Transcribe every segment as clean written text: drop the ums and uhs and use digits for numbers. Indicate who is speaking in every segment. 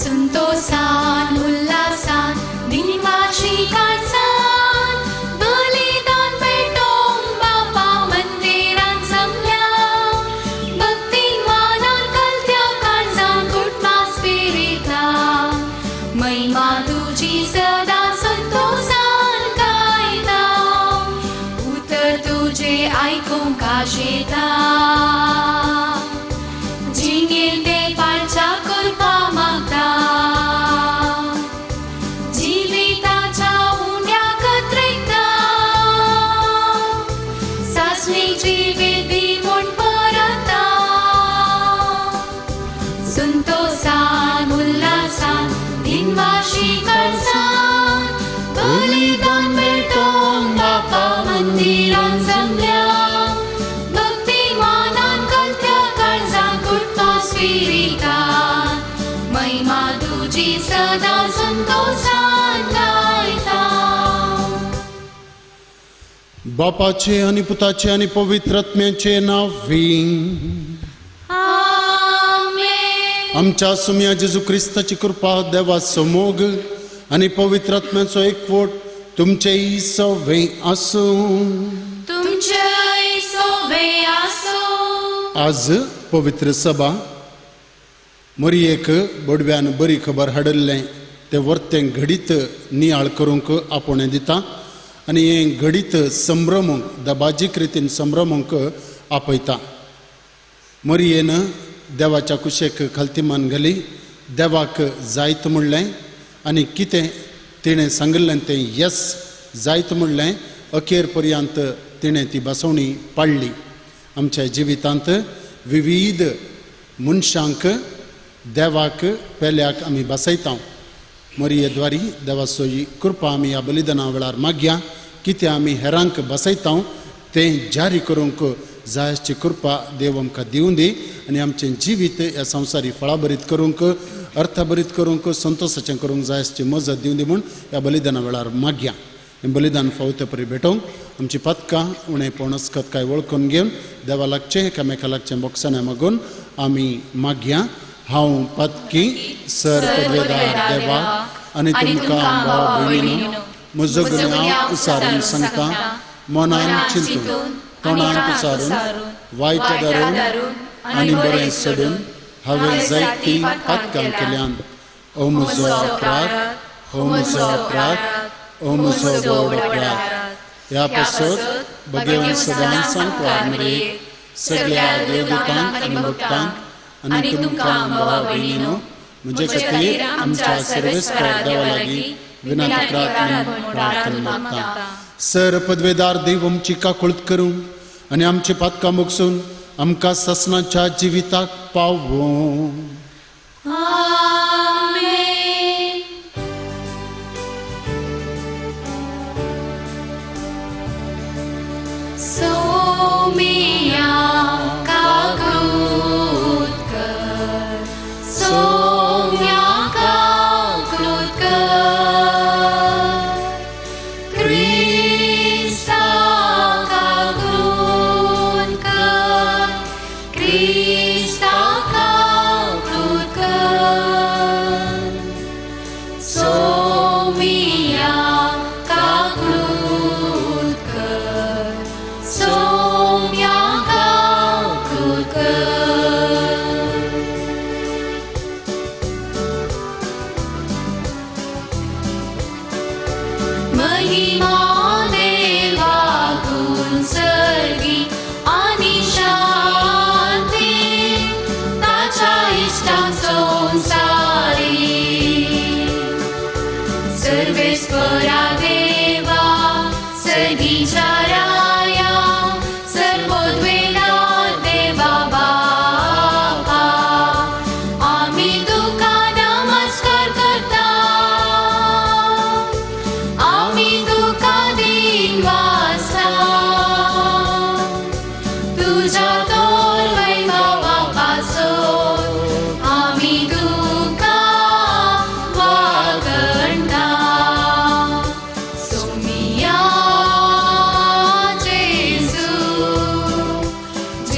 Speaker 1: संतोषान उल्हासान दिनवाशी काळजात बलिदान भेटोंक बापा मंदिरांत जमल्या भक्तीन मानान कलत्या काळजांत कुटमा स्पिरितान महिमा तुजी सदा संतोषान गायता उतर तुजे आयकूंक आशेता जिंगेल ते पाळच्या करपा मागता जिविताच्या उंड्या कत्रेकता सासणेची वेदी म्हूण परता संतोषान उल्हासान दिनवाशी काळजात बलिदान भेटोंक बापा मंदिरांत जमल्या महिमा तुजी सदा संतोषान गायता.
Speaker 2: बापाचे आणि पुताचे आणि पवित्र आत्म्याचे नावी
Speaker 1: आमेन.
Speaker 2: आमच्या सुम्या जेजू ख्रिस्ताची कृपा देवाचो मोग आणि पवित्र आत्म्याचो एकवट तुमचेय सवे आसो.
Speaker 1: तुमचेय सवे आसो.
Speaker 2: आज पवित्र सभा मरियेक बडव्यान बरी खबर हाडल्लें तें वर्तें घडीत नियाळ करूंक आपोवणें दिता आनी हें घडीत संभ्रमूंक दबाजीक रितीन संभ्रमूंक आपयता. मरियेन देवाच्या कुशेक खालतीमान घाली देवाक जायत म्हणलें आनी कितें तिणें सांगिल्लें तें यस जायत म्हणलें अखेर पर्यंत तिणें ती बसवणी पाळ्ळी. आमच्या जिवितांत विविध मनशांक देवाक पेल्याक आमी बसयता. मरियेद्वारी देवाचो कृपा आमी ह्या बलिदाना वेळार मागया कितें आमी हेरांक बसयता तें जारी करूंक जायची कृपा देव आमकां दिवूं दी आनी आमचें जिवीत ह्या संवसारी फळाभरीत करूंक अर्थभरीत करूंक संतोशाचें करूंक जायची मजत दिवूं दी म्हूण ह्या बलिदाना वेळार मागया. हें बलिदान फावते परी भेटोवंक आमची पदकां उणें पणसकत काय वळखून घेवन देवा लागचें एकामेका लागचें बोगसाणें मागून आमी मागया. हांव पदकी सर पदवेदार देवाक आनी तुमकां भाव भयणीनो म्हजो गुन्यांव उसारून सांगता मनान चिंतून तोंडान उसारून वायट धरून आनी बरें सोडून हांवें जायतीं पदकां केल्यान. ओ म्हजो अपराध, ओ म्हजो अपराध, ओ म्हजो व्हड अपराध. ह्या पासत भगवान सदांच सांगपाक मरे सगळ्या देवदूतांक आनी भक्तांक आनी तुमकां भाव भयणीनो म्हजे खातीर आमच्या सर्वेस्पर देवा लागीं विनंती प्रार्थना मागता. सर पदवेदार देव आमची काकुळट करूं आनी आमची पदकां मुगसून आमकां ससनाच्या जिविताक पावो.
Speaker 1: महिमा देवा गुण सर्गी आणि शांती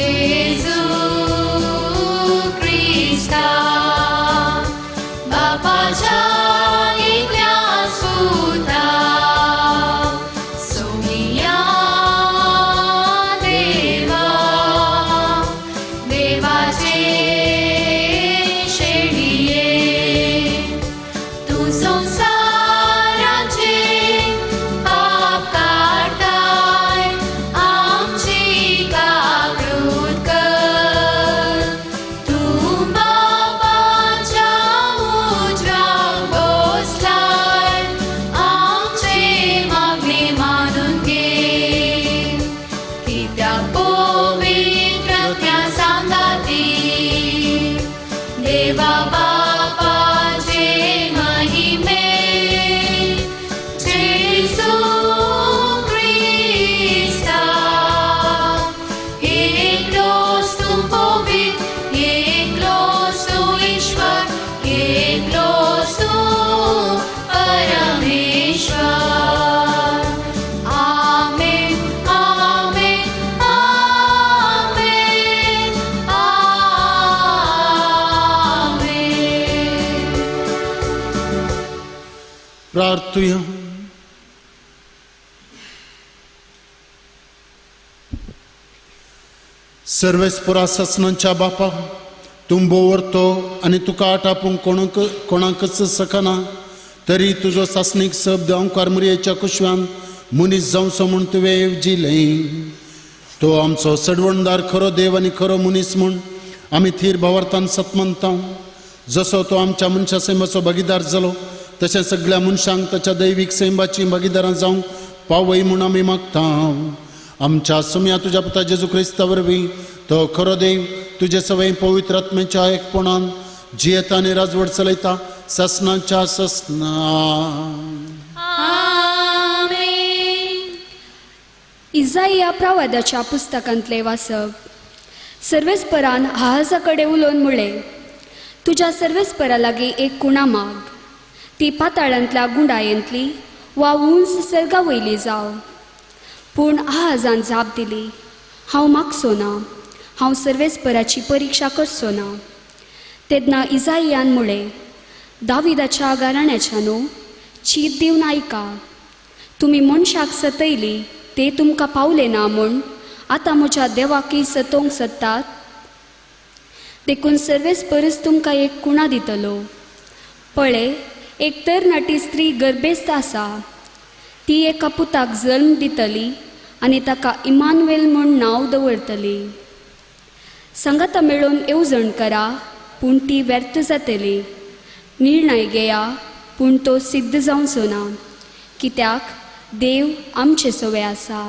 Speaker 1: जेजू ख्रिस्ता बापाच्या एकल्या सुता सोनिया देवा देवाचे शेडिये तू संसाराचे पाप काढताय आमची काकृत कर तू बापाच्या उजव्या बसलाय आमचे मागणे मानून घे की त्या पवित्र त्या सांगाती देवा बापाचे महिमे जेसू ख्रिस्ता एकलोच तू पवित्र एकलोच तू ईश्वर एकलोच तू परमेश्वर आमेन आमेन आमेन आमेन
Speaker 2: प्रार्थूया. सर्वेस्परा ससनांच्या बापा तूं बोवरतो आनी तुका आटापूंक कोणाकच सकना तरी तुजो सासणीक शब्द ओंकार मुरयेच्या कुशव्यान मनीस जावचो म्हूण तुवें येवजिलें. तो आमचो सडवणदार खरो देव आनी खरो मनीस म्हूण आमी थीर भावार्थान सतमंता. जसो तो आमच्या मनशा सैमाचो भागीदार जालो तशें सगळ्या मनशांक ताच्या दैवीक सैमाची भागीदारां जावंक पावय म्हूण आमी मागता. आमच्या सुम्या तुज्या पुता जेजू क्रिस्ता वरवीं तो खरो देव तुजे सवय पवित्र आत्म्याच्या एकपणान जियेता आनी राजवट चलयता ससनाच्या ससना.
Speaker 1: आमेन.
Speaker 3: इजाइया प्रवादाच्या पुस्तकांतले वाचप. सर्वेस्परान आहाजा कडेन उलोवन म्हणलें तुज्या सर्वेस्परा लागीं एक कुणा माग ती पाताळांतल्या गुंडायेंतली वा उंच सर्गा वयली जाव. पूण आहाजान जाप दिली हांव मागचो ना हांव सर्वेस्पराची परिक्षा करचो ना. तेन्ना इजाइयान म्हणलें दाविदाच्या घराण्याच्या न्हू चीत दिवन आयका तुमी मनशाक सतयली ते तुमकां पावले ना म्हूण आतां म्हज्या देवाकय सतोवंक सोदतात. देखून सर्वेस्परस तुमकां एक कुणा दितलो. पळय एक तरणाटी स्त्री गर्भेस्त आसा ती एका पुताक जल्म दितली आनी ताका इमानुएल म्हूण नांव दवरतली. संगता मेळून येवजण करा पूण ती व्यर्थ जातली. निर्णय घेया पूण तो सिद्ध जावचो ना कित्याक देव आमचे सवय आसा.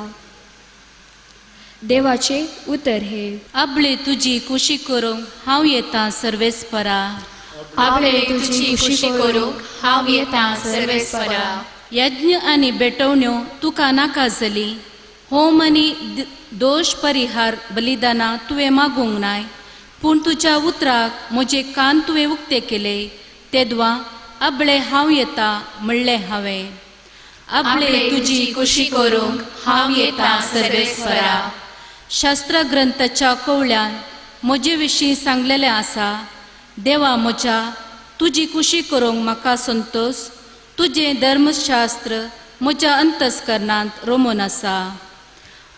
Speaker 3: देवाचे उतर हे.
Speaker 4: आपले तुजी खुशी करूंक हांव येता सर्वेस्परा.
Speaker 1: आपले तुझी खुशी करूंक हांव येता सर्वेस्परा.
Speaker 4: यज्ञ आनी बेटवण्यो तुका नाका जाली होम आनी दोश परिहार बलिदानां तुवें मागूंक नाय. पूण तुज्या उतराक म्हजे कान तुवें उक्ते केले तेदवा आपले हांव येता म्हणलें हांवें.
Speaker 1: आपले तुझी खुशी करूंक हांव येता सर्वेस्परा.
Speaker 4: शास्त्र ग्रंथाच्या कवळ्यान म्हजे विशीं सांगलेलें आसा देवा म्हज्या तुजी खुशी करूंक म्हाका संतोश. तुजें धर्मशास्त्र म्हज्या अंतस्करणांत रोमून आसा.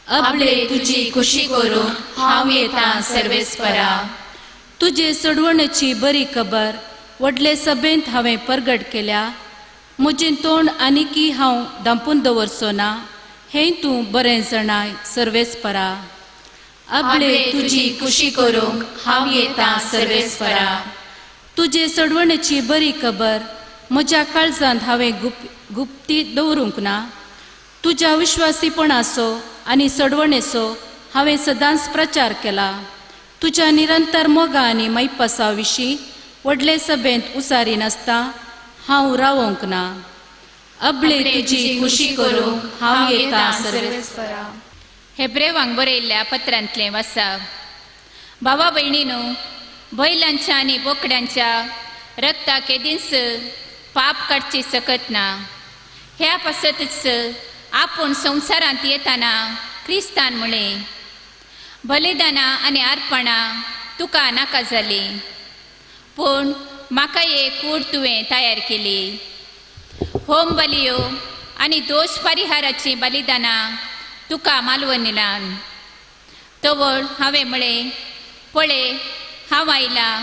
Speaker 1: आपले तुझी खुशी करूंक हांव येता सर्वेस्परा.
Speaker 4: तुजे सडवणेची बरी खबर व्हडले सभेंत हांवें परगट केल्या. म्हजें तोंड आनीकी हांव धांपून दवरचो ना हें तूं बरें जाणाय सर्वेस्परा.
Speaker 1: आपले तुझी खुशी करूंक हांव येता सर्वेस्परा.
Speaker 4: तुजे सडवणेची बरी खबर म्हज्या काळजांत हांवें गुप्ती दवरूंक ना. तुज्या विश्वासीपणाचो आनी सडवणेचो हांवें सदांच प्रचार केला. तुज्या निरंतर मोगा आनी मैपासा विशीं व्हडले सभेंत उसारी नासता हांव रावोंक ना. आपले तुजी खुशी करूंक हांव येता सर्वेस्परा.
Speaker 5: हेब्रेवांक बरयल्ल्या पत्रांतलें वाचप. भावा भयणीनो बैलांच्या आनी बोकड्यांच्या रक्ताक केदींच पाप काडची सकत ना. ह्या पासतच आपूण संवसारांत येताना क्रिस्तान म्हळें बलिदानां आनी अर्पणां तुका नाका जाली, पूण म्हाका एक कूड तुवें तयार केली. होम बलियो आनी दोश परिहाराची बलिदानां तुका मालवणीलान. तवळ हांवें म्हळें, पळय हांव आयलां.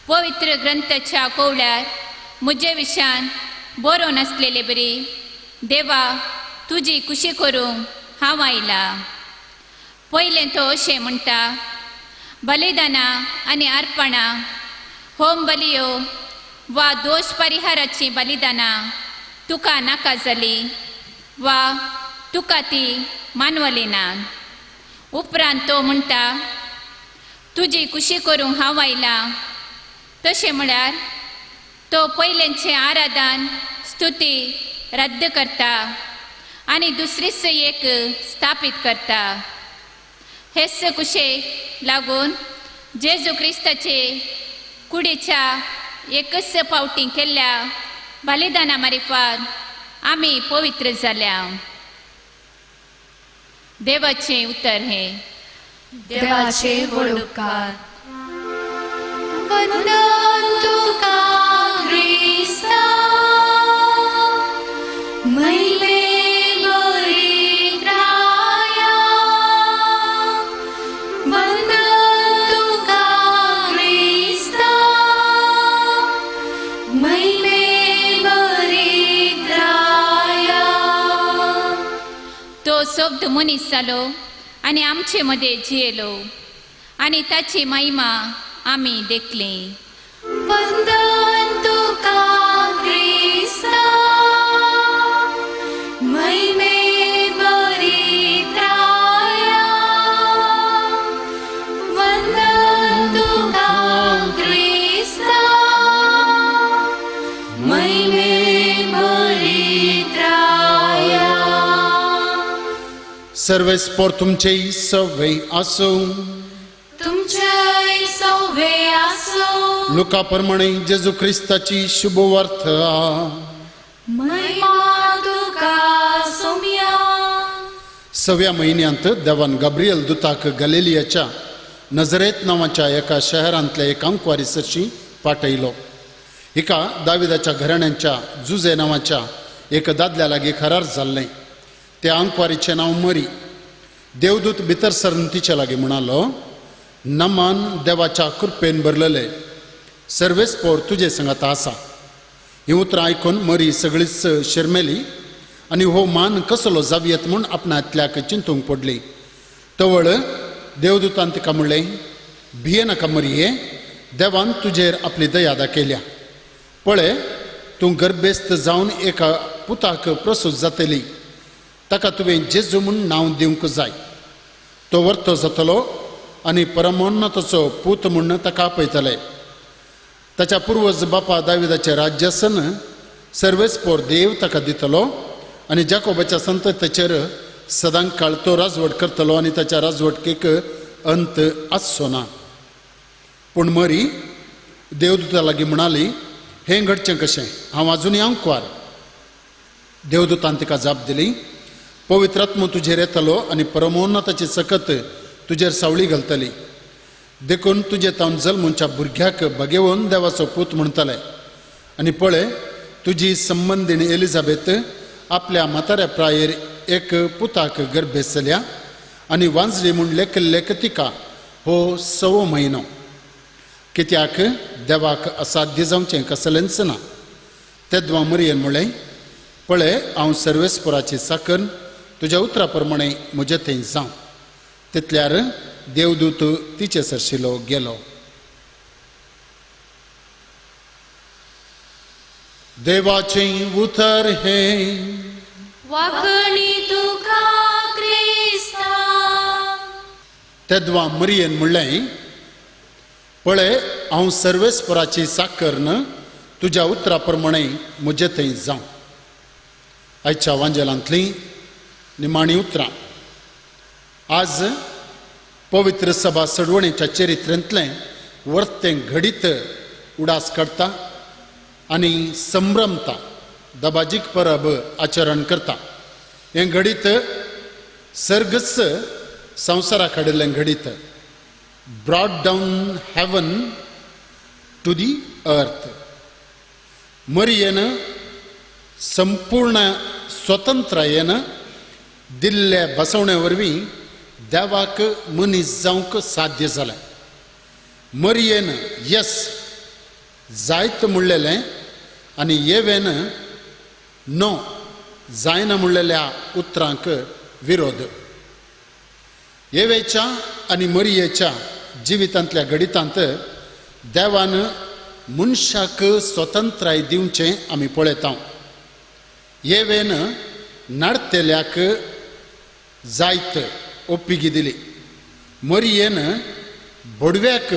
Speaker 5: पवित्र ग्रंथाच्या कोवळ्यार म्हजे विशयान बरोवन आसलेले बरी, देवा तुजी खुशी करूंक हांव आयलां. पयलें तो अशें म्हणटा, बलिदानां आनी अर्पणां, होम बलियो वा दोश परिहाराची बलिदानां तुका नाका जाली वा तुका ती मानवली ना. उपरांत तो म्हणटा, तुजी खुशी करूंक हांव आयलां. तशें म्हळ्यार तो पयलेंचें आराधन स्तुती रद्द करता आनी दुसरीच एक स्थापीत करता. हेच कुशेक लागून जेजू क्रिस्ताचे कुडीच्या एकच पावटी केल्ल्या बलिदाना मार्फत आमी पवित्र जाल्या. देवाचें उतर हे.
Speaker 1: देवाचे व्हड उपकार. वंदन तुका क्रिस्ता, मैले बरी राया. वंदन तुका क्रिस्ता, मैले बरी राया.
Speaker 5: तो सोबत मनीस जालो आनी आमचे मदें जियेलो आनी ताची महिमा आमी देखली.
Speaker 1: वंदन तुका क्रिस्ता, मैले बरी राया. वंदन तुका क्रिस्ता, मैले बरी राया.
Speaker 2: सर्वेस्पोर तुमचेय सवय आसूं.
Speaker 1: तुमचे सवे आसो.
Speaker 2: लुका प्रमाणे जेजू क्रिस्ताची शुभवार्थ.
Speaker 1: महिमा तुका सोम्या.
Speaker 2: 6व्या महिन्यांत देवान गब्रियल दुताक गलिलियाच्या नजरेत नांवाच्या एका शहरांतल्या एका अंकवारीसरशी पाठयलो. हिका दाविदाच्या घराण्यांच्या जुजे नांवाच्या एक दादल्या लागीं करार जाल्लें. त्या अंकवारीचें नांव मरी. देवदूत भितर सरून तिचे लागीं म्हणालो, नमान देवाच्या कृपेन भरलेले, सर्वेस्पोर तुजे संगत आसा. ही उतरां आयकून मरी सगळीच शर्मेली आनी हो मान कसलो जावयेत म्हूण आपणातल्याक चिंतूंक पडली. तवळ देवदूतान तिका म्हणलें, भिये नाका मरिये, देवान तुजेर आपली दया दाखयल्या. पळय, तूं गर्भेस्त जावन एका पुताक प्रसूत जातली. ताका तुवें जेजू म्हूण नांव दिवंक जाय. तो वर्तो जातलो आनी परमोन्नताचो पूत म्हूण ताका आपयतले. ताच्या पुर्वज बापा दाविदाचें राज्यासन सर्वेस्पोर देव ताका दितलो आनी जाकोबाच्या संततीचेर सदांच काळ तो राजवट करतलो आनी ताच्या राजवटकेक अंत आसचो ना. पूण मरी देवदूता लागीं म्हणाली, हें घडचें कशें? हांव आजुनूय अंकवार. देवदूतान तिका जाप दिली, पवित्र आत्मो तुजेर येतलो आनी परमोन्नताची सकत तुजेर सावळी घालतली. देखून तुजे तावन जल्मच्या भुरग्याक भगेवून देवाचो पूत म्हणटले. आनी पळय, तुजी संबंदीण एलिझाबेथ आपल्या म्हाताऱ्या प्रायेर एक पुताक गर्भेसल्या आनी वांजली म्हूण लेखिल्लें तिका हो 6वो म्हयनो. कित्याक देवाक असाध्य जावचें कसलेंच ना. तेद्वा मरियेन म्हळें, पळय, हांव सर्वेस्पोराची साकन तुज्या उतरा प्रमाणे म्हजे थंय जावं. तितल्यार देवदूत तिचे सरशिलो गेलो. देवाचें उतर हे.
Speaker 1: वाकणी तुका क्रिस्ता.
Speaker 2: तेद्वा मरियेन म्हणलें, पळय, हांव सर्वेस्पराची साकर्न तुज्या उतरा प्रमाणे म्हजे थंय जावं. आयच्या वांजेलांतलीं निमाणी उतरां. आज पवित्र सभा सडवणेच्या चरित्रांतलें वर्तें घडीत उडास काडटा आनी संभ्रमता दबाजीक परब आचरण करता. हें घडीत सर्गच संवसारा कडेल्यान घडीत, brought down heaven to the earth. मरियेन संपूर्ण स्वतंत्रयेन दिल्ल्या बसवणे वरवीं देवाक मनीस जावंक साध्य जालें. मरियेन यस जायत म्हणलेलें आनी येवेन नो जायना म्हणलेल्या उतरांक विरोध. येवेच्या आनी मरियेच्या जिवितांतल्या घडितांत देवान मनशाक स्वतंत्राय दिवचें आमी पळयता. येवेन नाडतेल्याक जायत ओप्पिगी दिली. मरियेन बोडव्याक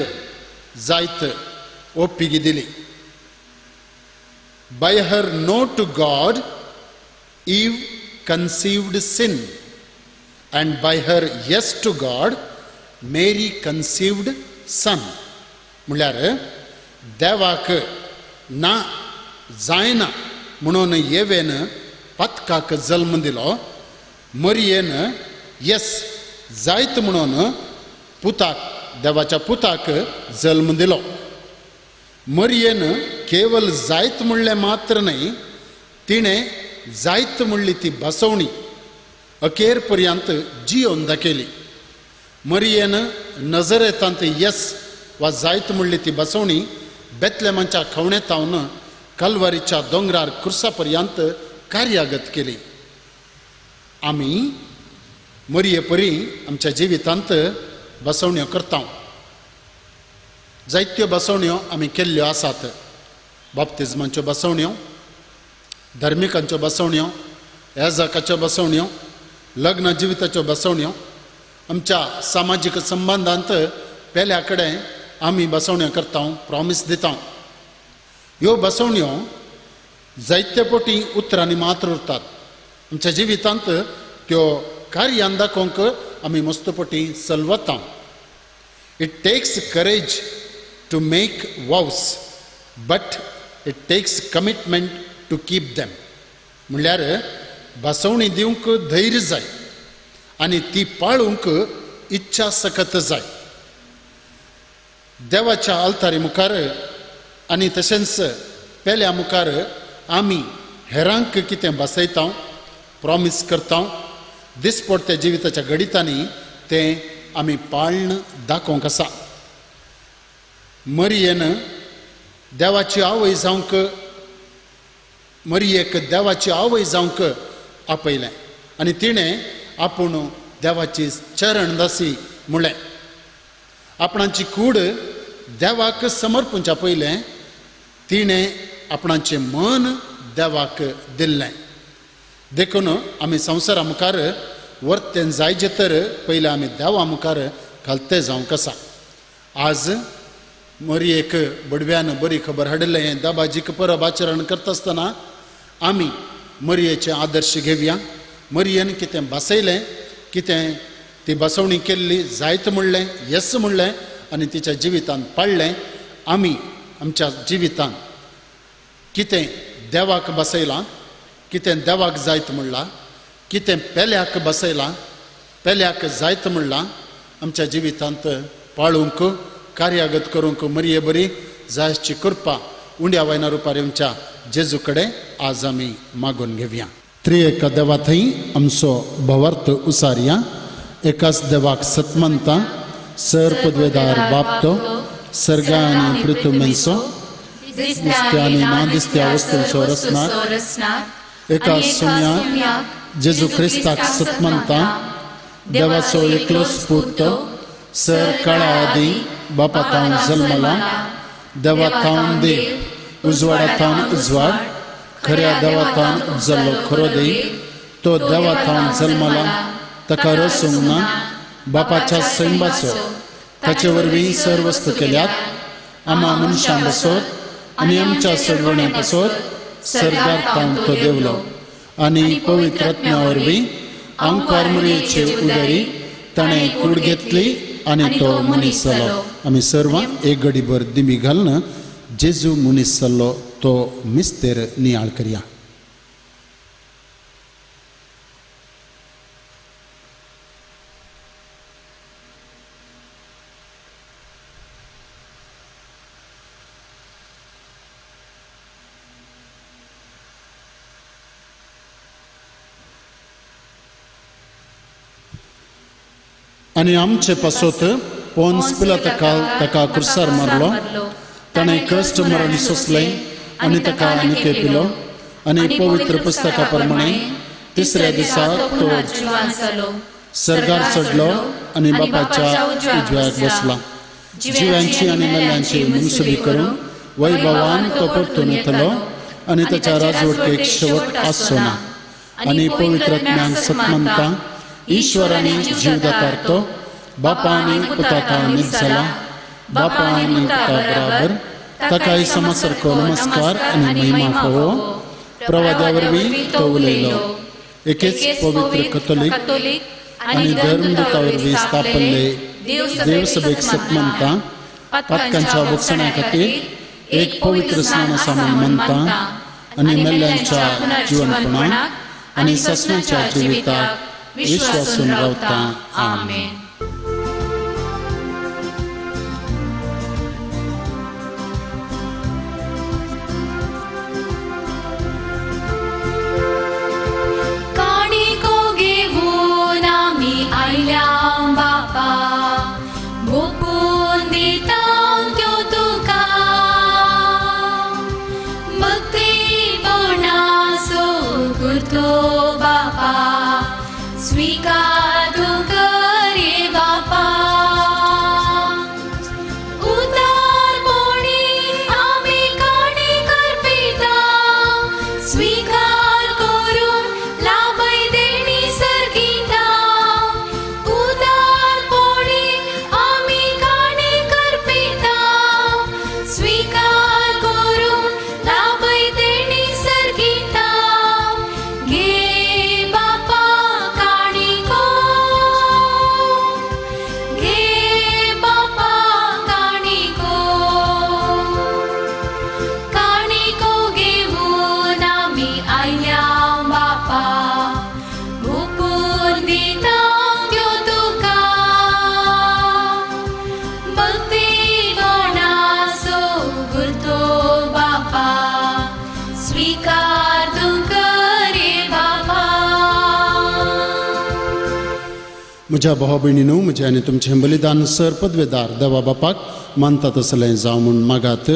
Speaker 2: जायत ओप्पिगी दिली. By her no to God, Eve conceived sin, and by her yes to God, Mary conceived son. म्हळ्यार देवाक ना जायना म्हणून येवेन पत्काक जल्म दिलो. मरियेन यस जायत म्हणून पुताक, देवाच्या पुताक जल्म दिलो. मरियेन केवल जायत म्हणलें मात्र न्ही, तिणें जायत म्हणली ती बसवणी अखेर पर्यंत जियोन दाखयली. मरियेन नजरेतांत यस वा जायत म्हणली ती बसवणी बेतलेमाच्या खवणेतावन कल्वारीच्या दोंगरार क्रुसा पर्यंत कार्यागत केली. आमी मरिये परी आमच्या जिवितांत बसवण्यो करता. जायत्यो बसवण्यो आमी केल्ल्यो आसात. बाप्तिजमांच्यो बसवण्यो, धर्मिकांच्यो बसवण्यो, याजकाच्यो बसवण्यो, लग्न जिविताच्यो बसवण्यो. आमच्या सामाजीक संबंधांत पेल्या कडेन आमी बसवण्यो करता, प्रॉमिस दिता. ह्यो बसवण्यो जायते पोटी उतरांनी मात्र उरतात. आमच्या जिवितांत त्यो कार्यान दाखोवंक आमी मस्तपटी सलवता. It takes courage to make vows, but it takes commitment to keep them. म्हळ्यार बसवणी दिवंक धैर्य जाय आनी ती पाळूंक इच्छा सकत जाय. देवाच्या अल्तारी मुखार आनी तशेंच पेल्या मुखार आमी हेरांक कितें बसयता, प्रॉमिस करता, दिसपडत्या जिविताच्या घडितांनी तें आमी पाळण दाखोवंक आसा. मरियेन देवाची आवय जावंक, मरियेक देवाची आवय जावंक आपयलें आनी तिणें आपूण देवाची चरण दासी म्हणलें. आपणाची कूड देवाक समर्पूंच्या पयलें तिणें आपणाचें मन देवाक दिल्लें. देखून आमी संवसारा मुखार वर्तें जायचे तर पयलें आमी देवा मुखार घालते जावंक आसा. आज मरियेक बडव्यान बरी खबर हाडलें दाबाजीक परब आचरण करता आसतना आमी मरियेचे आदर्श घेवया. मरियेन कितें बसयलें, कितें ती बसवणी केल्ली, जायत म्हणलें, यस म्हणलें आनी तिच्या जिवितांत पाळ्ळें. आमी आमच्या जिवितांत कितें देवाक बसयलां, कितें देवाक जायत म्हणलां, कितें पेल्याक बसयलां, पेल्याक जायत म्हणलां, आमच्या जिवितांत पाळूंक, कार्यागत करूंक मरिये बरी जायची कृपा उंड्या वायना रुपार आमच्या जेजू कडेन आज आमी मागून घेवया. त्रिएका देवा थंय आमचो भवार्थ उसारया. एकाच देवाक सतमंता, सर पदवेदार बापतो, सर्गा आनी पृथ्वीचो, दिसत्या आनी नादिसत्या वस्तूंचो रचणार, एका सुम्याक जेजू क्रिस्ताक सतमंता, देवाचो एकलोच पुत्र, सर काळा आदी बापातावन जल्मला, देवातावन देव, उजवाडातावन उजवाड, खऱ्या देवातावन उजल्लो खरो देव, तो देवातावन जल्मला, ताका रसूंक ना, बापाच्या सैंबाचो, ताचे वरवीं सर्व वस्तू केल्यात, आम्हा मनशां बसोर आनी आमच्या सडवण्या बसोर सर्गार तावन तो देवलो, आनी पवित्र आत्म्या वरवीं आमकां मरियेचे उदरी ताणें कूड घेतली आनी तो मनीस जालो. आमी सर्वां एक घडीभर दिमी घालन जेजू मनीस जाल्लो तो मिस्तेर नियाळ करया. आनी आमचे पासोत पोन्स पिलाताका ताका क्रुसार मारलो. ताणें कश्ट मरण सोंसलें आनी ताका आनीक पिलो. आनी पवित्र पुस्तका प्रमाणे तिसऱ्या दिसा तो सर्गार चडलो आनी बापाच्या उजव्याक बसला. जिव्यांची आनी मेल्यांची मुनसुबी करून वैभवान तो परतून येतलो आनी ताच्या राजवटीक शेवट आसचो ना. आनी पवित्रात्म्यान सत म्हणटा, ईश्वर आनी जीवदातार तो बापा आनी पुताका नीत जाला. बापा आनी पुता बराबर ताकाय समासारको नमस्कार आनी महिमा फोवो. प्रवाद्या वरवीं तो उलयलो. एकेच पवित्र कथोलीक आनी धर्मदुता वरवीं स्थापल्ले देव सभेक सत म्हणटा. पातकांच्या भुगसणा खातीर एक पवित्र स्नान आसा म्हूण म्हणटा. आनी मेल्ल्यांच्या जिवंतपणाक आनी ससण्याच्या जिविताक विश्वासून रावता. आमेन. म्हज्या भावा भयणीनो, म्हजें आनी तुमचें बलिदान सर पदवेदार देवा बापाक मानता तसलें जावं म्हूण मागात.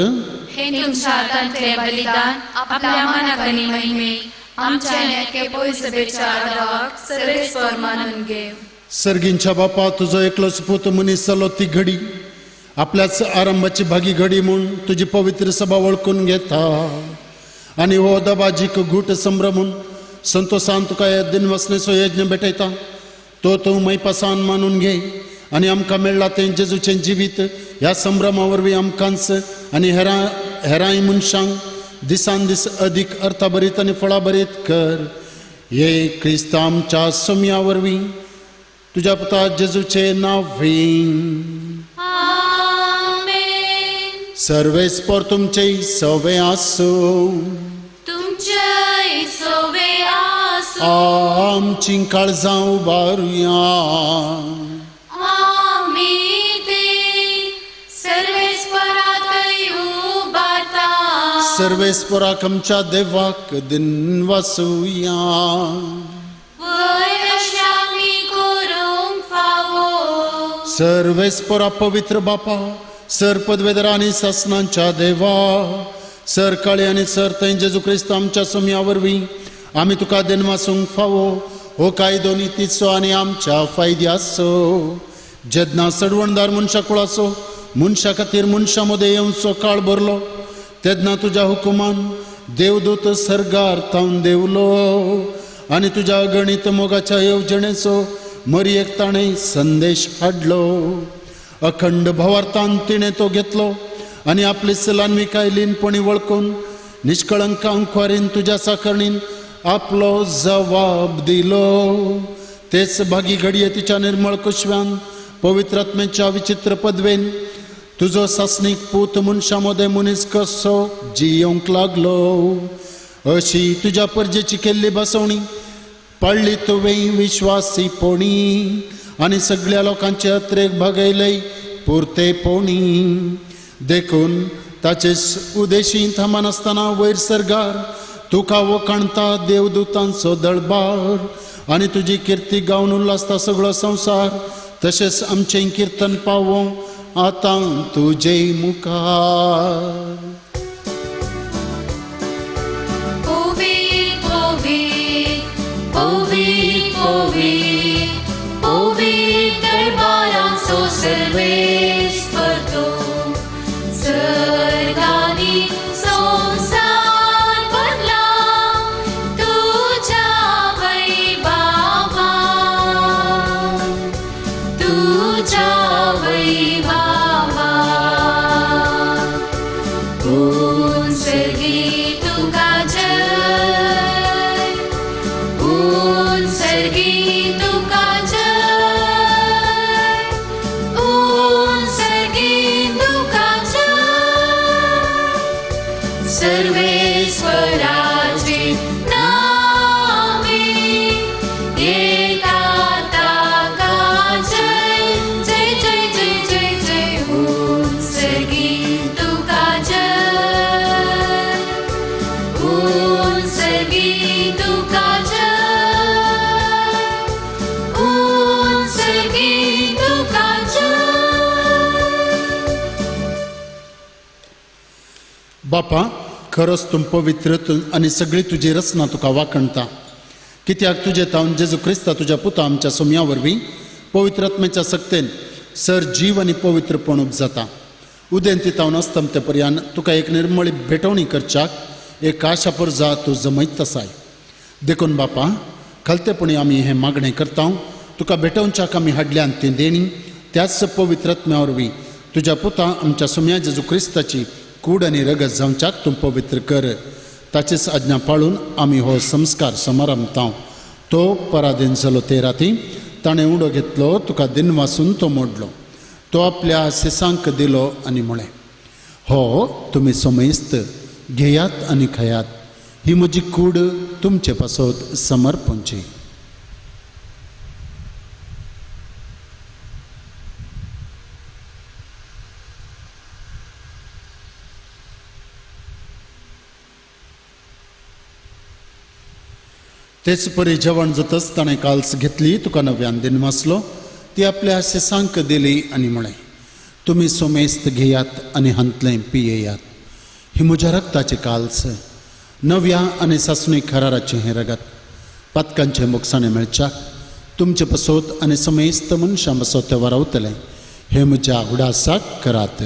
Speaker 1: हे तुमच्या हातांतले बलिदान आपल्या मनाक आनी महिमेक आमच्या नेके पवित्रसभेच्या आदाराक सर्वेस्वर मानून घे.
Speaker 2: सर्गींच्या बापा, तुजो एकलोच पूत मनीस जालो ती घडी आपल्याच आरंभाची भागी घडी म्हूण तुजी पवित्र सभा वळखून घेता. आनी हो दबाजीक घूट संभ्रमून संतोषान तुका हे दिनवसनेचो यज्ञ भेटयता. तो तूं मैपासान मानून घे आनी आमकां मेळ्ळा तें जेजूचें जिवीत ह्या संभ्रमा वरवीं आमकांच आनी हेरांय मनशांक दिसान दीस अदीक अर्थभरीत आनी फळाभरीत कर. हे क्रिस्त आमच्या सोम्या वरवीं तुज्या पुता जेजूचे नांवीं. सर्वेस्पर तुमचे सवे आसूं.
Speaker 1: तुमचे सवे आसूं.
Speaker 2: आमची काळजां उबारुया.
Speaker 1: आमी ते सर्वेस्पराकय उबारता.
Speaker 2: सर्वेस्पराक आमच्या देवाक दिन वासुया. सर्वेस्परा पवित्र बापा, सर पदवेदर आनी सासनांच्या देवा, सर काळे आनी सर थंय जेजू क्रिस्त आमच्या सोम्या वरवीं आमी तुका देनवासूंक फावो. हो कायदो नितीचो आनी आमच्या फायद्याचो. जेन्ना सडवणदार मनशा कुळाचो मनशा खातीर मनशा मदें येवचो काळ भरलो तेन्ना तुज्या हुकुमान देवदूत सर्गार थावन देवलो आनी तुज्या अगणित मोगाच्या येवजणेचो मरयेक ताणें संदेश हाडलो. अखंड भवार्थान तिणें तो घेतलो आनी आपली सलान्विक आयलीनपणी वळखून निश्कळंक अंख्वारीन तुज्या साकरणीन आपलो जबाब दिलो. तेच भागी घडये तिच्या निर्मळ कुशव्यान पवित्रात्म्याच्या विचित्र पदवेन तुजो सासनीक पूत मनशा मदें मनीस कसो जियोंक लागलो. अशी तुज्या परजेची केल्ली बसवणी पडली तुवें विश्वासीपणी आनी सगळ्या लोकांचे अत्रेक भागयले पुर्तेपणी. देखून ताचे उदेशी थमान आसतना वयर सर्गार तुका वखणता देवदूतांचो दळबार आनी तुजी किर्ती गावन उल्लासता सगळो संवसार तशेंच आमचें किर्तन पावो आतां तुजे मुखार.
Speaker 1: Ovid, Ovid, Ovid, Ovid, Ovid, दरबारांचो सर्वेस्वर तो, सर्गांनी संसार भरला तुझ्या वैभवान, तुझ्या वैभवान. उंचगी तुका जय, उंचगी तुका जय, उंचगी तुका जय. सर्वेश्वराचे नावे एका ताका जय, जय जय जय जय जय. उंचगी तुका जय, उंचगी तुका जय, उंचगी तुका जय.
Speaker 2: बापा, खरोच तूं पवित्र आनी सगळी तुजी रचना तुका वाखणटा. कित्याक तुजे तावन जेजू क्रिस्ता तुज्या पुता आमच्या सोम्या वरवीं पवित्र आत्मेच्या सक्तेन सर जीव आनी पवित्रपणूक जाता. उदेंती तावन अस्तमते पर्यंत तुका एक निर्मळी भेटवणी करच्याक एक आशापर जा तूं जमयत आसाय. देखून बापा, खलतेपणी आमी हें मागणें करता. तुका भेटोवच्याक आमी हाडल्यान ती देणी त्याच पवित्र आत्म्या वरवीं तुज्या पुता आमच्या सोम्या जेजू क्रिस्ताची कूड आनी रगत जावच्याक तूं पवित्र कर. ताचीच आज्ञा पाळून आमी हो संस्कार समारंभता. तो पराधीन जालो ते राती ताणें उडो घेतलो, तुका दिन वासून तो मोडलो. तो आपल्या सिसांक दिलो आनी म्हळें, हो तुमी सोमेस्त घेयात आनी खयात, ही म्हजी कूड तुमचे पासत समर्पणची. तेच परी जेवण जातच ताणें काल्स घेतली, तुका नव्यान दिन वाचलो. ती आपल्या सिसांक दिली आनी म्हळें, तुमी सोमेस्त घेयात आनी हंतलें पियेयात, ही म्हज्या रक्ताची काल्स, नव्या आनी सासणी खराराचें हें रगत. पातकांचे मोगसाणें मेळच्याक तुमचे पसोत आनी समेस्त मनशां बसो ते वारावतलें. हे म्हज्या उडासाक करात.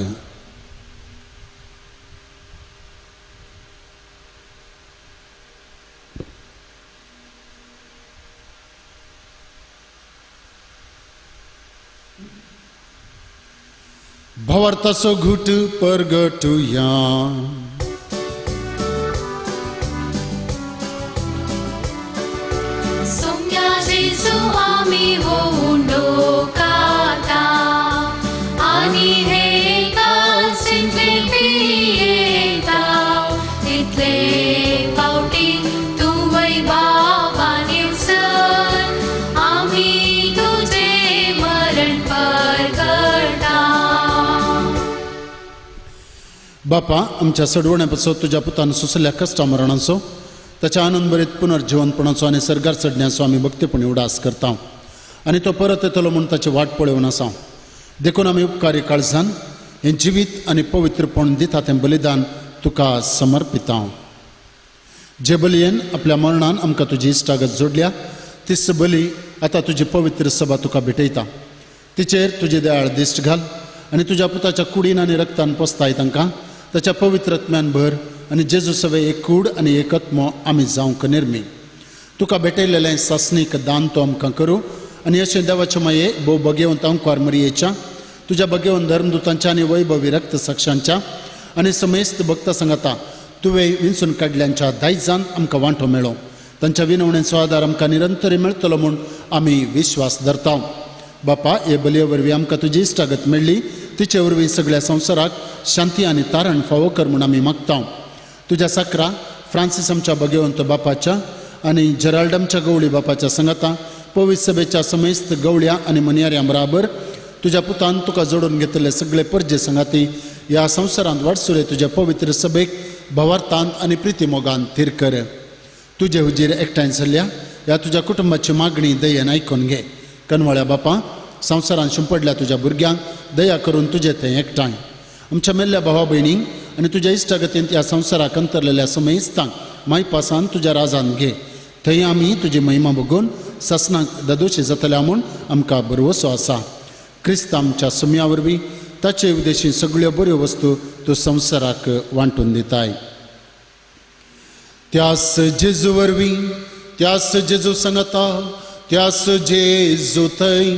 Speaker 2: भवार्थाचो घुट परगटुया.
Speaker 1: सोम्या जेजू आमी होऊन डोकाता आनी हे काल्सिंतले पियेता. इतले पावटी तूं वैभवान येवसर आमी तुजे मरण परगटा.
Speaker 2: बापा, आमच्या सडवण्यापासून तुझ्या पुतान सुसल्या कष्टा मरणाचो, ताच्या आनंद बरीत पुनर्जीवनपणाचो आनी सरगार चडण्याचो आमी भक्तीपणी उडास करता. आनी तो परत येतलो म्हूण ताची वाट पळोवन आसा. देखून आमी उपकारी काळजान हें जिवीत आनी पवित्रपण दिता तें बलिदान तुका समर्पिता. जे बलयेन आपल्या मरणान आमकां तुजी इश्टागत जोडल्या, तीच बली आतां तुजी पवित्र सभा तुका भेटयता. तिचेर तुजी दयाळ दिश्ट घाल आनी तुज्या पुताच्या कुडीन आनी रक्तान पोसताय तांकां ताच्या पवित्र आत्म्यान भर. आनी जेजू सवे एक कूड आनी एक आत्मो आमी जावंक निर्मी. तुका भेटयलेलें सासणीक दान तो आमकां करूं आनी अशें देवाचे माये भोव भगेवंत अंकुर मरियेच्या, तुज्या भगेवंत धर्मदुतांच्या आनी वैभवी रक्त साक्षांच्या आनी समेस्त भक्तां सांगाता तुवें विंचून काडल्यांच्या दायजान आमकां वांटो मेळो. तांच्या विनवणेचो आदार आमकां निरंतरी मेळटलो म्हूण आमी विश्वास धरता. बापा, हे बलये वरवीं आमकां तुजी इश्टागत मेळ्ळी, तिचे वरवीं सगळ्या संवसाराक शांती आनी तारण फावो कर म्हूण आमी मागता. तुज्या साकरा फ्रांसीस आमच्या भगेवंत बापाच्या आनी जेराल्डमच्या गवळी बापाच्या संगता पवित्र सभेच्या समेस्त गवळ्या आनी मनियाऱ्यां बराबर तुज्या पुतान तुका जोडून घेतले सगळे परजे संगाती ह्या संवसारांत वाडसुरे तुज्या पवित्र सभेक भवार्थांत आनी प्रिती मोगान थीर कर. तुजे हुजीर एकठांय जाल्ल्या ह्या तुज्या कुटुंबाची मागणी दयेन आयकून घे. कनवाळ्या बापा, संवसारांत शिंपडल्या तुज्या भुरग्यांक दया करून तुजें तें एकठांय. आमच्या मेल्ल्या भावा भयणींक आनी तुज्या इश्टागतींत ह्या संवसाराक अंतरलेल्या समयिस्तांक माय पासान तुज्या राजांत घे. थंय आमी तुजी महिमा बघून ससनाक ददोशी जातल्या म्हूण आमकां भरवोसो आसा. क्रिस्त आमच्या सुम्या वरवीं ताचे उद्देशी सगळ्यो बऱ्यो वस्तू तूं संवसाराक वांटून दिताय. त्यास जेजू वरवीं, त्यास जेजू सांगता, त्यास जेजू थंय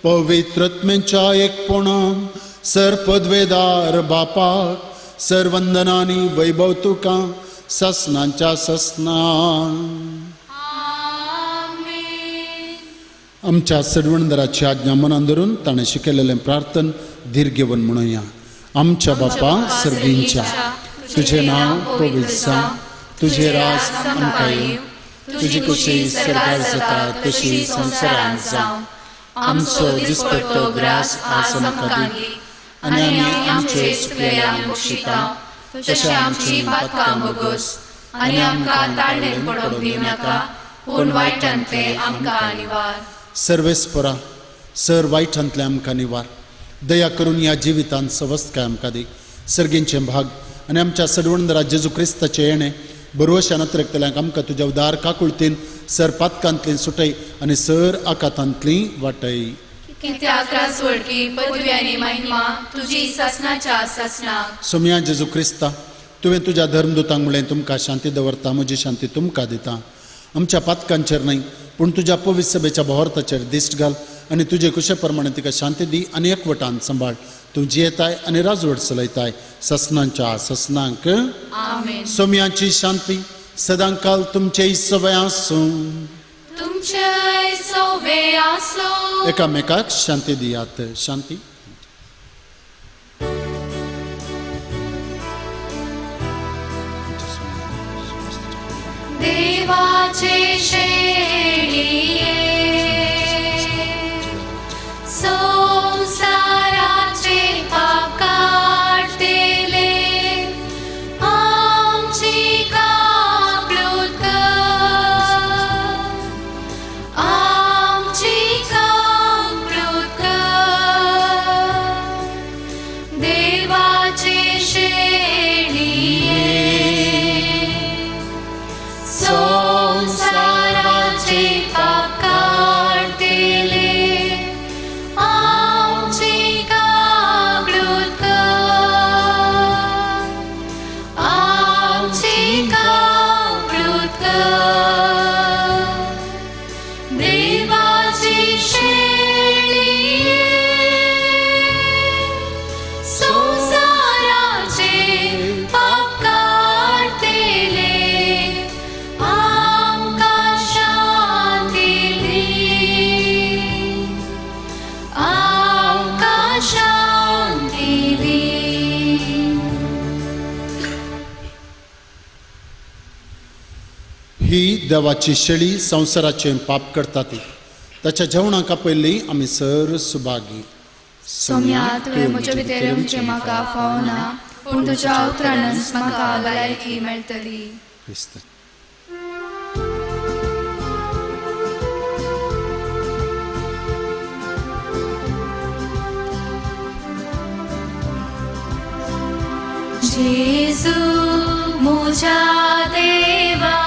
Speaker 2: पवित्रत्मेच्या एकपणान सरपदवेदार बापाक सरवंदनांनी वैभव तुका ससनांच्या ससनान. आमच्या सडवणदाराची आज्ञा मनान धरून ताणें शिकयलेलें प्रार्थन धीर घेवन म्हणुया. आमच्या बापा सर्गींच्या, तुझें नांव पवित्र जावं, तुझें राज आमकां येवं, तुजी कुशी स्वर्गार जाता तशी संवसारांत जावं.
Speaker 1: आमचो दिसपट्टो ग्रास आज आमकां दी आनी आमी आमचे चुकलेल्यांक बक्षिता तशें आमची पातकां बोगोस आनी आमकां ताळणेन पडोवंक दिवं नाका पूण वायटांतले आमकां निवार.
Speaker 2: सर्वेस्परा सर वायटांतले आमकां निवार. दया करून ह्या जिवितांत सवस्तकाय आमकां दी. सर्गींचे भाग आनी आमच्या सडवणदारा जेजू क्रिस्ताचें येणें बरोवश्या नतरेकतल्यांक आमकां तुज्या उदार काकुळतीन सर पातकांतली सुटय आनी सर आकांतांतली वाटय.
Speaker 1: कित्याक रासवडकी पदवी आनी महिमा तुजी ससनाच्या ससनाक.
Speaker 2: सोम्या जेजू क्रिस्ता, तुवें तुज्या धर्मदुतांक म्हळें तुमकां शांती दवरता, म्हजी शांती तुमकां दिता. आमच्या पातकांचेर न्हय पूण तुज्या पवित्र सभेच्या भोवरताचेर दिश्ट घाल आनी तुजे कुशे प्रमाणे तिका शांती दी आनी एकवटान सांबाळ. तूं जियेताय आनी राजवट चलयताय ससनांच्या ससनांक.
Speaker 1: आमेन.
Speaker 2: सोम्याची शांती सदांकाल तुमचे सवय आसूं.
Speaker 1: तुमचे सवे आसो.
Speaker 2: एकामेकाक शांती दियात. शांती.
Speaker 1: देवाचे शेळिये संसाराचे पाप काढतेले आमची कापलूत कर, आमची कापलूत कर. देवाचे शेळिये संसाराचे पाप काढतेले आमची कापलूत कर, आमची कापलूत कर. देवाची शेळिये संसाराचे पाप काढतेले आमकां शांती दी, आमकां शांती दी.
Speaker 2: ही देवाची शेळी संवसाराचे पाप करता ती. ताच्या जेवणाक पयलीं आमी सर सुभागी.
Speaker 1: सोम्या तुवें म्हज्या भितर येवचें म्हाका फावना पूण तुज्या उतरानच म्हाका भलायकी मेळटली.
Speaker 2: क्रिस्त.
Speaker 1: जेजू म्हज्या देवा,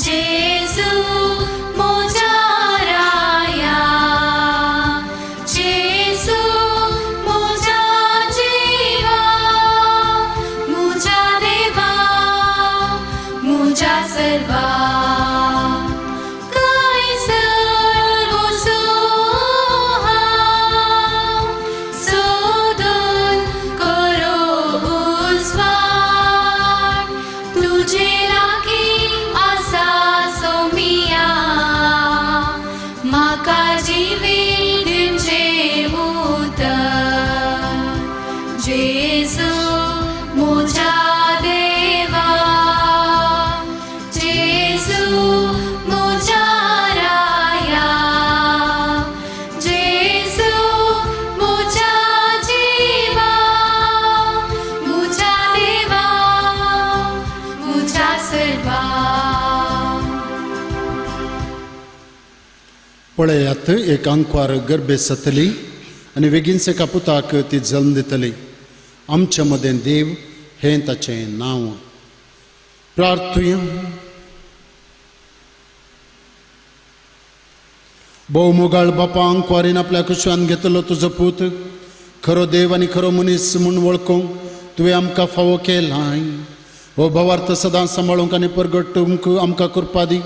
Speaker 1: जेजू म्हज्या राया, जेजू म्हज्या जिवा, म्हज्या देवा, म्हज्या सर्वा. जेजू म्हज्या देवा, जेजू म्हज्या राया, जेजू म्हज्या जिवा, म्हज्या देवा, म्हज्या सर्वा.
Speaker 2: पळयात एक आंकवार गर्भे सतली आनी बेगीनचे एका पुताक ती जल्म दितली. आमचे मदें देव हें ताचें नांव. प्रार्थुया. भोव मोगाळ बापा, आंकवारीन आपल्या कुशवान घेतलो तुजो पूत खरो देव आनी खरो मनीस म्हूण वळखूंक तुवें आमकां फावो केलाय. हो भावार्थ सदां सांबाळूंक आनी परगटूंक आमकां कृपा दी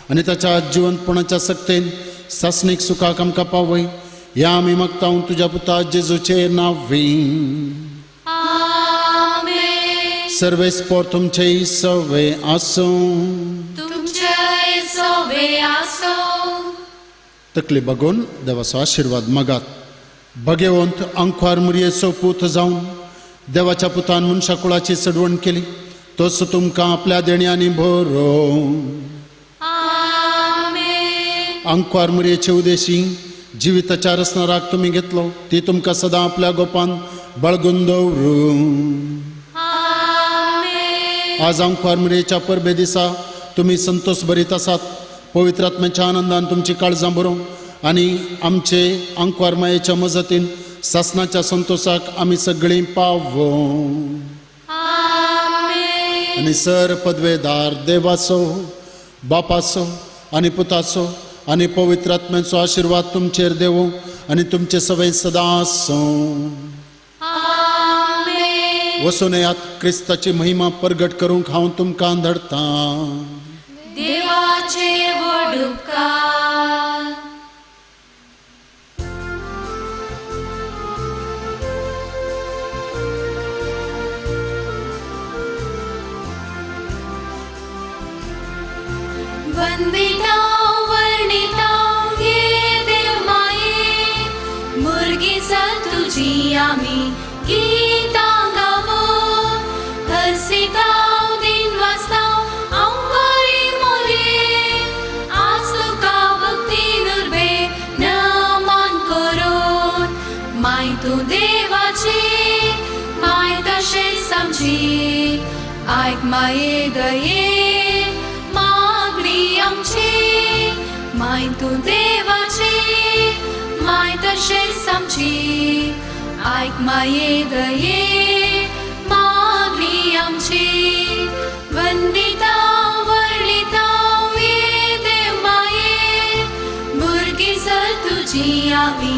Speaker 2: आनी ताच्या जिवंतपणाच्या सक्तेन सासणीक सुखाक आमकां पावय. ह्या आमी मागता तुज्या पुता जेजूचे नांवीं. सर्वेस्पोर तुमचे सवे आसूं. तकली बघून देवाचो आशिर्वाद मागात. भगवंत आंकवार मुरयेचो पूत जावन देवाच्या पुतान मनशा कुळाची सडवण केली. तोच तुमकां आपल्या देण्यांनी भरो. आंकवार मुरयेचे उदेशी जिविताच्या रसनाराक तुमी घेतलो. ती तुमकां सदां आपल्या गोपान बळगून दवरूं. आज आंकवार मुरयेच्या परबे दिसा तुमी संतोष भरीत आसात. पवित्र आत्म्याच्या आनंदान तुमची काळजां भरूं आनी आमचे आंकवार मायेच्या मजतीन सासणाच्या संतोषाक आमी सगळीं पावो. आनी सर पदवेदार देवाचो, बापाचो आनी पुताचो आनी पवित्र आत्म्याचो आशिर्वाद तुमचेर देवो आनी तुमचे सवय सदां आसूं. वचून येयात. क्रिस्ताची महिमा परगट करूंक हांव तुमकां धाडटा.
Speaker 1: देवाचे व्हड उपकार. वंदिता वर्णिता ये देव माये, मुर्गीसा तुझी आमी गीतां गावो. हर्षिता दिन वाजता आंकवारी मोरये, आज तुका भक्ती नुर्भे नमन करून. माय तूं देवाची, माय तशेंच आमची. आयक माये दये मागणी आमची. माय तूं देवाची, माय तशेंच आमची. आयक माये दये मागणी आमची. वंदिता वर्णिता ये देव माये, भुरगीं सर तुजी आमी